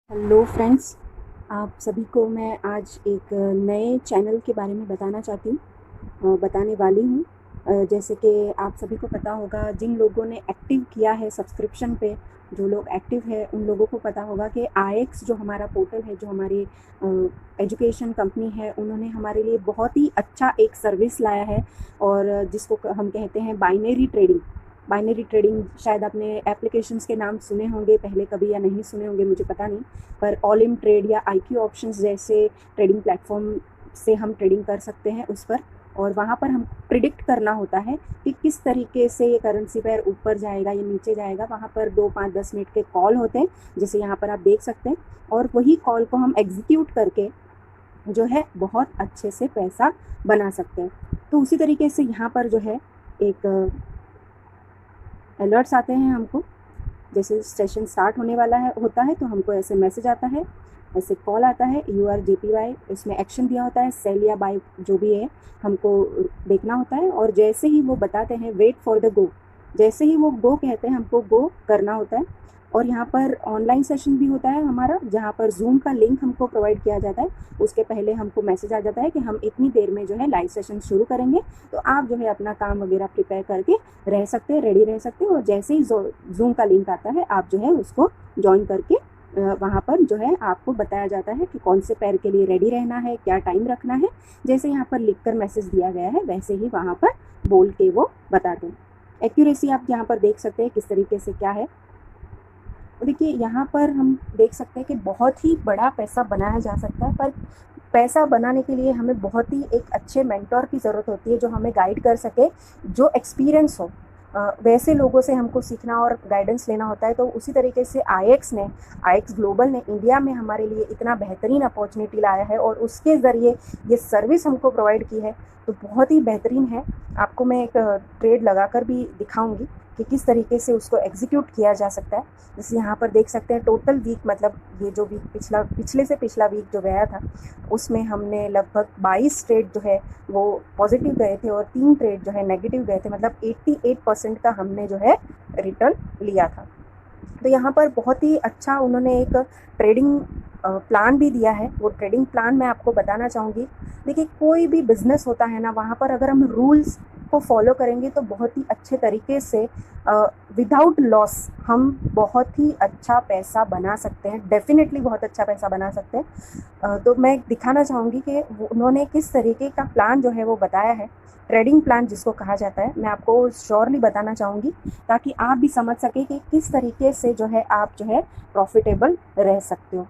Hello friends, आप सभी को मैं आज एक नए चैनल के बारे में बताना चाहती हूँ, बताने वाली हूँ। जैसे कि आप सभी को पता होगा, जिन लोगों ने एक्टिव किया है सब्सक्रिप्शन पे, जो लोग एक्टिव है उन लोगों को पता होगा कि आईएक्स जो हमारा पोर्टल है, जो हमारी एजुकेशन कंपनी है, उन्होंने हमारे लिए बहुत ही अच्छा एक सर्विस लाया है और जिसको हम कहते हैं बाइनरी ट्रेडिंग। बाइनरी ट्रेडिंग शायद आपने एप्लीकेशंस के नाम सुने होंगे पहले कभी या नहीं सुने होंगे, मुझे पता नहीं। पर ऑल इन ट्रेड या IQ ऑप्शंस जैसे ट्रेडिंग प्लेटफॉर्म से हम ट्रेडिंग कर सकते हैं उस पर, और वहाँ पर हम प्रिडिक्ट करना होता है कि किस तरीके से ये करेंसी पेयर ऊपर जाएगा या नीचे जाएगा। वहाँ पर 2, 5, 10 मिनट के कॉल होते हैं, जैसे यहाँ पर आप देख सकते हैं, और वही कॉल को हम एग्जीक्यूट करके जो है बहुत अच्छे से पैसा बना सकते हैं। तो उसी तरीके से यहाँ पर जो है एक अलर्ट्स आते हैं हमको, जैसे सेशन स्टार्ट होने वाला है होता है तो हमको ऐसे मैसेज आता है, ऐसे कॉल आता है, UR JPY, इसमें एक्शन दिया होता है, सेल या बाय जो भी है हमको देखना होता है। और जैसे ही वो बताते हैं वेट फॉर द गो, जैसे ही वो गो कहते हैं हमको गो करना होता है। और यहाँ पर ऑनलाइन सेशन भी होता है हमारा, जहाँ पर जूम का लिंक हमको प्रोवाइड किया जाता है। उसके पहले हमको मैसेज आ जाता है कि हम इतनी देर में जो है लाइव सेशन शुरू करेंगे, तो आप जो है अपना काम वगैरह प्रिपेयर करके रह सकते हैं, रेडी रह सकते हैं। और जैसे ही जूम का लिंक आता है, आप जो है उसको ज्वाइन करके वहाँ पर जो है आपको बताया जाता है कि कौन से पैर के लिए रेडी रहना है, क्या टाइम रखना है। जैसे यहाँ पर लिखकर मैसेज दिया गया है, वैसे ही वहाँ पर बोल के वो बताते हैं। एक्यूरेसी आप यहाँ पर देख सकते हैं किस तरीके से क्या है। देखिए यहाँ पर हम देख सकते हैं कि बहुत ही बड़ा पैसा बनाया जा सकता है, पर पैसा बनाने के लिए हमें बहुत ही एक अच्छे मेंटोर की ज़रूरत होती है, जो हमें गाइड कर सके, जो एक्सपीरियंस हो। वैसे लोगों से हमको सीखना और गाइडेंस लेना होता है। तो उसी तरीके से आईएक्स ग्लोबल ने इंडिया में हमारे लिए इतना बेहतरीन अपॉर्चुनिटी लाया है और उसके ज़रिए ये सर्विस हमको प्रोवाइड की है, तो बहुत ही बेहतरीन है। आपको मैं एक ट्रेड लगाकर भी दिखाऊंगी कि किस तरीके से उसको एग्जीक्यूट किया जा सकता है। जैसे यहाँ पर देख सकते हैं टोटल वीक, मतलब ये जो वीक पिछले से पिछला वीक जो गया था, उसमें हमने लगभग 22 ट्रेड जो है वो पॉजिटिव गए थे और 3 ट्रेड जो है नेगेटिव गए थे। मतलब 88% का हमने जो है रिटर्न लिया था। तो यहाँ पर बहुत ही अच्छा उन्होंने एक ट्रेडिंग प्लान भी दिया है। वो ट्रेडिंग प्लान मैं आपको बताना चाहूँगी। देखिए, कोई भी बिजनेस होता है ना, वहाँ पर अगर हम रूल्स को फॉलो करेंगे तो बहुत ही अच्छे तरीके से विदाउट लॉस हम बहुत ही अच्छा पैसा बना सकते हैं, डेफिनेटली बहुत अच्छा पैसा बना सकते हैं। तो मैं दिखाना चाहूँगी कि उन्होंने किस तरीके का प्लान जो है वो बताया है, ट्रेडिंग प्लान जिसको कहा जाता है। मैं आपको श्योरली बताना चाहूँगी ताकि आप भी समझ सकें कि किस तरीके से जो है आप जो है प्रॉफिटेबल रह सकते हो।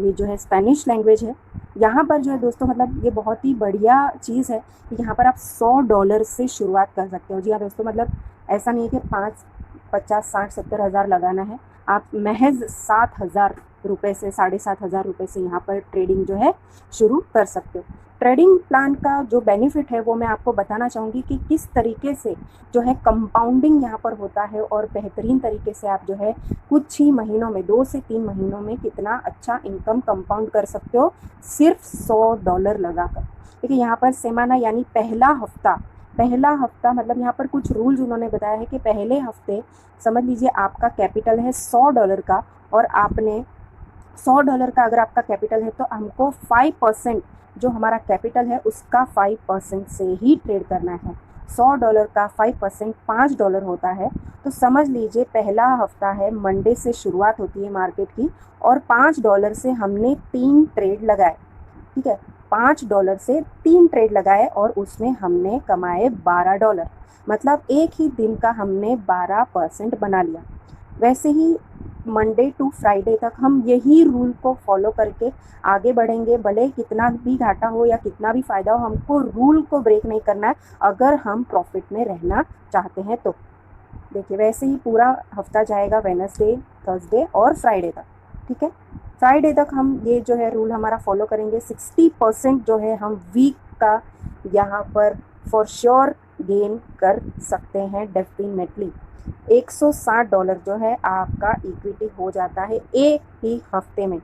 ये जो है स्पेनिश लैंग्वेज है। यहाँ पर जो है दोस्तों, मतलब ये बहुत ही बढ़िया चीज़ है कि यहाँ पर आप $100 से शुरुआत कर सकते हो। जी हाँ दोस्तों, मतलब ऐसा नहीं है कि 5, 50, 60, 70 हज़ार लगाना है। आप महज 7,000 रुपये से, 7,500 रुपये से यहाँ पर ट्रेडिंग जो है शुरू कर सकते हो। ट्रेडिंग प्लान का जो बेनिफिट है वो मैं आपको बताना चाहूँगी कि किस तरीके से जो है कंपाउंडिंग यहाँ पर होता है, और बेहतरीन तरीके से आप जो है कुछ ही महीनों में, 2 से 3 महीनों में कितना अच्छा इनकम कंपाउंड कर सकते हो सिर्फ $100 लगाकर। देखिए यहाँ पर सेमाना यानी पहला हफ्ता मतलब यहाँ पर कुछ रूल्स उन्होंने बताया है कि पहले हफ्ते समझ लीजिए आपका कैपिटल है $100 का, और आपने $100 का अगर आपका कैपिटल है तो हमको 5% जो हमारा कैपिटल है उसका 5% से ही ट्रेड करना है। $100 का 5% $5 होता है। तो समझ लीजिए पहला हफ्ता है, मंडे से शुरुआत होती है मार्केट की, और $5 से हमने 3 ट्रेड लगाए। ठीक है, $5 से 3 ट्रेड लगाए और उसमें हमने कमाए $12। मतलब एक ही दिन का हमने 12% बना लिया। वैसे ही मंडे टू फ्राइडे तक हम यही रूल को फॉलो करके आगे बढ़ेंगे। भले कितना भी घाटा हो या कितना भी फ़ायदा हो, हमको रूल को ब्रेक नहीं करना है अगर हम प्रॉफिट में रहना चाहते हैं तो। देखिए वैसे ही पूरा हफ्ता जाएगा, वेडनेसडे, थर्सडे और फ्राइडे तक। ठीक है, फ्राइडे तक हम ये जो है रूल हमारा फॉलो करेंगे। 60% जो है हम वीक का यहाँ पर फॉर श्योर गेन कर सकते हैं डेफिनेटली। $160 जो है आपका इक्विटी हो जाता है एक ही हफ्ते में।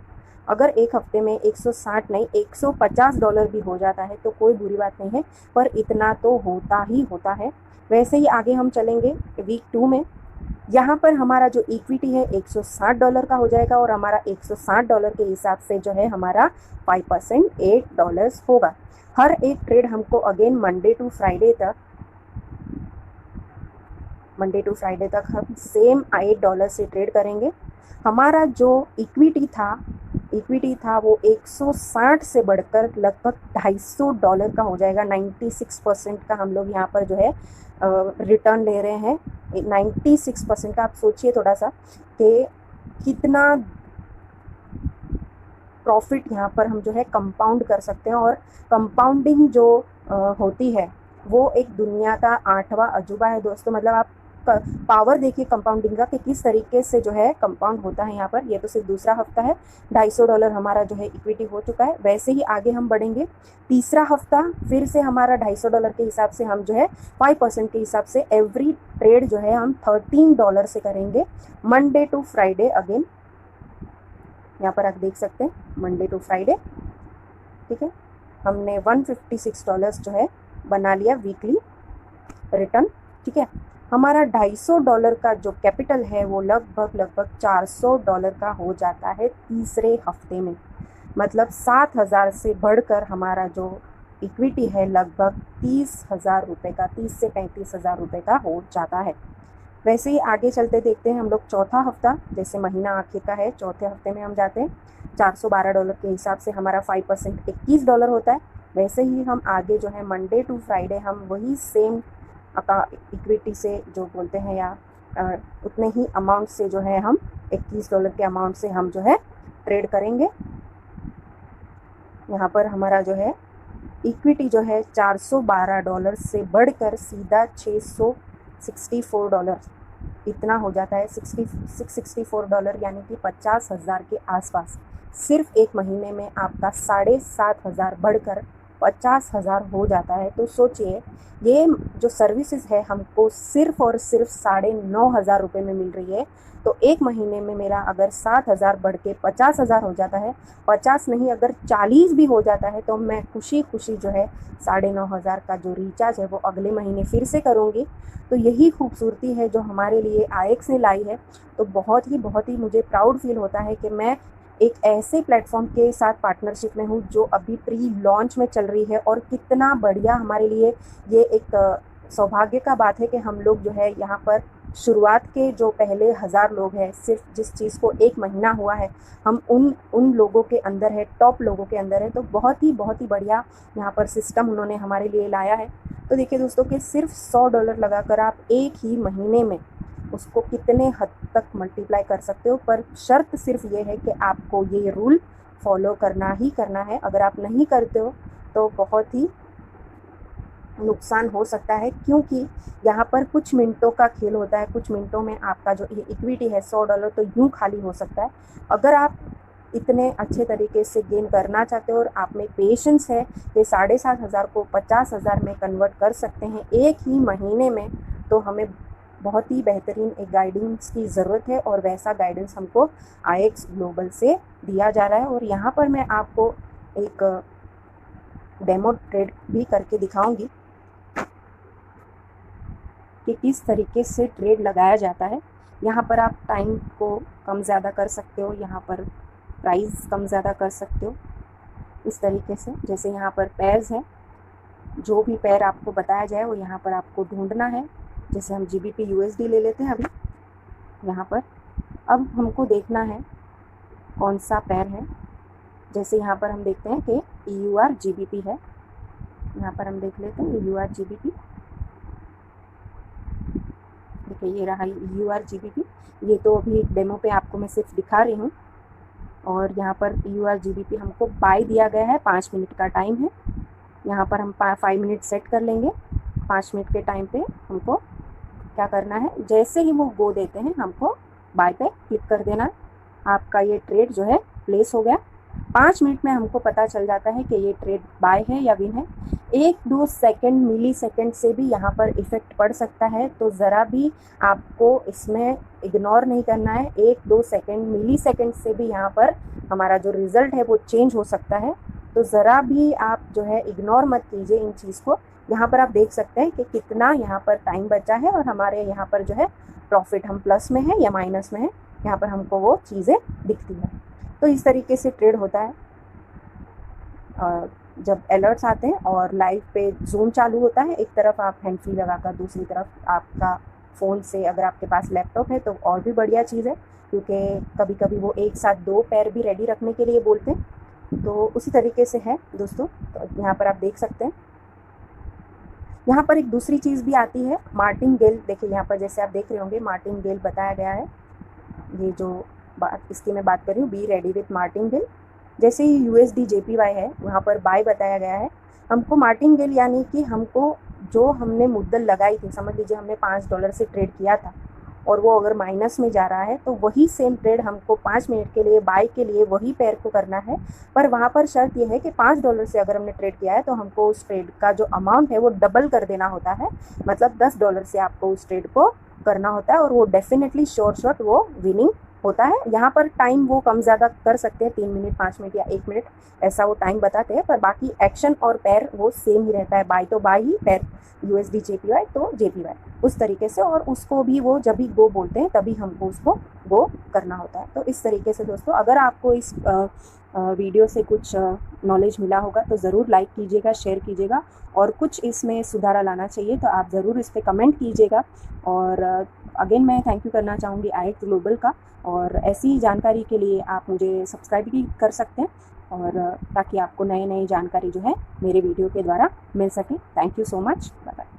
अगर एक हफ्ते में 160 नहीं, $150 भी हो जाता है तो कोई बुरी बात नहीं है, पर इतना तो होता ही होता है। वैसे ही आगे हम चलेंगे वीक 2 में। यहाँ पर हमारा जो इक्विटी है $160 का हो जाएगा और हमारा $160 के हिसाब से जो है हमारा 5% $8 होगा। हर एक ट्रेड हमको अगेन मंडे टू फ्राइडे तक हम सेम $8 से ट्रेड करेंगे। हमारा जो इक्विटी था वो 160 से बढ़कर लगभग $250 का हो जाएगा। 96% का हम लोग यहाँ पर जो है रिटर्न ले रहे हैं। 96% का आप सोचिए थोड़ा सा कि कितना प्रॉफिट यहाँ पर हम जो है कंपाउंड कर सकते हैं। और कंपाउंडिंग जो होती है वो एक दुनिया का 8वां अजूबा है दोस्तों। मतलब आप पावर देखिए कंपाउंडिंग का कि किस तरीके से जो है कंपाउंड होता है यहाँ पर। ये तो सिर्फ दूसरा हफ्ता है, $250 हमारा जो है इक्विटी हो चुका है। वैसे ही आगे हम बढ़ेंगे, तीसरा हफ्ता फिर से हमारा $250 के हिसाब से हम जो है 5% के हिसाब से एवरी ट्रेड जो है हम $13 से करेंगे मंडे टू फ्राइडे। अगेन यहाँ पर आप देख सकते हैं मंडे टू फ्राइडे, ठीक है। हमने $156 जो है बना लिया वीकली रिटर्न, ठीक है। हमारा $250 का जो कैपिटल है वो लगभग $400 का हो जाता है तीसरे हफ्ते में। मतलब 7,000 से बढ़कर हमारा जो इक्विटी है लगभग ₹30,000 का, 30 से ₹35,000 का हो जाता है। वैसे ही आगे चलते देखते हैं हम लोग चौथा हफ्ता, जैसे महीना आखिर का है, चौथे हफ्ते में हम जाते हैं। $412 के हिसाब से हमारा 5% $21 होता है। वैसे ही हम आगे जो है मंडे टू फ्राइडे हम वही सेम इक्विटी से जो बोलते हैं या उतने ही अमाउंट से जो है हम $21 के अमाउंट से हम जो है ट्रेड करेंगे। यहाँ पर हमारा जो है इक्विटी जो है $412 से बढ़कर सीधा $664 इतना हो जाता है। $664 यानी कि 50,000 के आसपास। सिर्फ एक महीने में आपका 7,500 बढ़कर 50,000 हो जाता है। तो सोचिए ये जो सर्विसेज है हमको सिर्फ और सिर्फ ₹9,500 में मिल रही है। तो एक महीने में मेरा अगर 7,000 बढ़ के 50,000 हो जाता है, 50 नहीं अगर 40 भी हो जाता है, तो मैं खुशी खुशी जो है 9,500 का जो रिचार्ज है वो अगले महीने फिर से करूँगी। तो यही खूबसूरती है जो हमारे लिए आईएक्स ने लाई है। तो बहुत ही मुझे प्राउड फील होता है कि मैं एक ऐसे प्लेटफॉर्म के साथ पार्टनरशिप में हूँ जो अभी प्री लॉन्च में चल रही है। और कितना बढ़िया हमारे लिए ये एक सौभाग्य का बात है कि हम लोग जो है यहाँ पर शुरुआत के जो पहले 1000 लोग हैं, सिर्फ जिस चीज़ को एक महीना हुआ है, हम उन लोगों के अंदर है, टॉप लोगों के अंदर है। तो बहुत ही बढ़िया यहाँ पर सिस्टम उन्होंने हमारे लिए लाया है। तो देखिए दोस्तों कि सिर्फ $100 लगाकर आप एक ही महीने में उसको कितने हद तक मल्टीप्लाई कर सकते हो। पर शर्त सिर्फ ये है कि आपको ये रूल फॉलो करना ही करना है। अगर आप नहीं करते हो तो बहुत ही नुकसान हो सकता है, क्योंकि यहाँ पर कुछ मिनटों का खेल होता है। कुछ मिनटों में आपका जो ये इक्विटी है $100 तो यूँ खाली हो सकता है। अगर आप इतने अच्छे तरीके से गेन करना चाहते हो और आप में पेशेंस है, ये 7,500 को 50,000 में कन्वर्ट कर सकते हैं एक ही महीने में, तो हमें बहुत ही बेहतरीन एक गाइडेंस की ज़रूरत है। और वैसा गाइडेंस हमको आईएक्स ग्लोबल से दिया जा रहा है। और यहाँ पर मैं आपको एक डेमो ट्रेड भी करके दिखाऊंगी कि किस तरीके से ट्रेड लगाया जाता है। यहाँ पर आप टाइम को कम ज़्यादा कर सकते हो, यहाँ पर प्राइस कम ज़्यादा कर सकते हो इस तरीके से। जैसे यहाँ पर पेयर्स है, जो भी पेयर आपको बताया जाए वो यहाँ पर आपको ढूंढना है। जैसे हम GBP USD ले लेते हैं अभी यहाँ पर। अब हमको देखना है कौन सा पेयर है। जैसे यहाँ पर हम देखते हैं कि EUR GBP है, यहाँ पर हम देख लेते हैं EUR GBP। देखिए ये रहा EUR GBP। ये तो अभी डेमो पे आपको मैं सिर्फ दिखा रही हूँ। और यहाँ पर EUR GBP हमको बाय दिया गया है, 5 मिनट का टाइम है। यहाँ पर हम 5 मिनट सेट कर लेंगे। 5 मिनट के टाइम पे हमको क्या करना है, जैसे ही वो गो देते हैं हमको बाय पे क्लिक कर देना है। आपका ये ट्रेड जो है प्लेस हो गया। 5 मिनट में हमको पता चल जाता है कि ये ट्रेड बाय है या विन है। 1-2 सेकेंड मिली सेकेंड से भी यहाँ पर इफ़ेक्ट पड़ सकता है, तो ज़रा भी आपको इसमें इग्नोर नहीं करना है। 1-2 सेकेंड मिली सेकेंड से भी यहाँ पर हमारा जो रिज़ल्ट है वो चेंज हो सकता है। तो ज़रा भी आप जो है इग्नोर मत कीजिए इन चीज़ को। यहाँ पर आप देख सकते हैं कि कितना यहाँ पर टाइम बचा है और हमारे यहाँ पर जो है प्रॉफिट हम प्लस में है या माइनस में है, यहाँ पर हमको वो चीज़ें दिखती है। तो इस तरीके से ट्रेड होता है। जब अलर्ट्स आते हैं और लाइव पे जूम चालू होता है, एक तरफ आप हैंड फ्री लगाकर, दूसरी तरफ आपका फ़ोन से, अगर आपके पास लैपटॉप है तो और भी बढ़िया चीज़ है, क्योंकि कभी कभी वो एक साथ 2 पैर भी रेडी रखने के लिए बोलते हैं। तो उसी तरीके से है दोस्तों। तो यहाँ पर आप देख सकते हैं। यहाँ पर एक दूसरी चीज़ भी आती है, मार्टिंगेल। देखिए यहाँ पर जैसे आप देख रहे होंगे मार्टिंगेल बताया गया है। ये जो बात इसकी मैं बात कर रही हूँ, बी रेडी विथ मार्टिंगेल। जैसे ही USD JPY है, वहाँ पर बाय बताया गया है। हमको मार्टिंगेल यानी कि हमको जो हमने मुद्दल लगाई थी, समझ लीजिए हमने $5 से ट्रेड किया था और वो अगर माइनस में जा रहा है, तो वही सेम ट्रेड हमको 5 मिनट के लिए बाय के लिए वही पेयर को करना है। पर वहाँ पर शर्त ये है कि $5 से अगर हमने ट्रेड किया है तो हमको उस ट्रेड का जो अमाउंट है वो डबल कर देना होता है। मतलब $10 से आपको उस ट्रेड को करना होता है और वो डेफिनेटली श्योर शॉट वो विनिंग होता है। यहाँ पर टाइम वो कम ज़्यादा कर सकते हैं, 3 मिनट, 5 मिनट या 1 मिनट, ऐसा वो टाइम बताते हैं। पर बाकी एक्शन और पैर वो सेम ही रहता है। बाय तो बाय ही, पैर USD JPY तो JPY, उस तरीके से। और उसको भी वो जब भी गो बोलते हैं तभी हमको उसको गो करना होता है। तो इस तरीके से दोस्तों, अगर आपको इस वीडियो से कुछ नॉलेज मिला होगा तो ज़रूर लाइक कीजिएगा, शेयर कीजिएगा, और कुछ इसमें सुधारा लाना चाहिए तो आप ज़रूर इस पर कमेंट कीजिएगा। और अगेन मैं थैंक यू करना चाहूँगी IX ग्लोबल का। और ऐसी जानकारी के लिए आप मुझे सब्सक्राइब भी कर सकते हैं, और ताकि आपको नई जानकारी जो है मेरे वीडियो के द्वारा मिल सके। Thank you so much. Bye bye.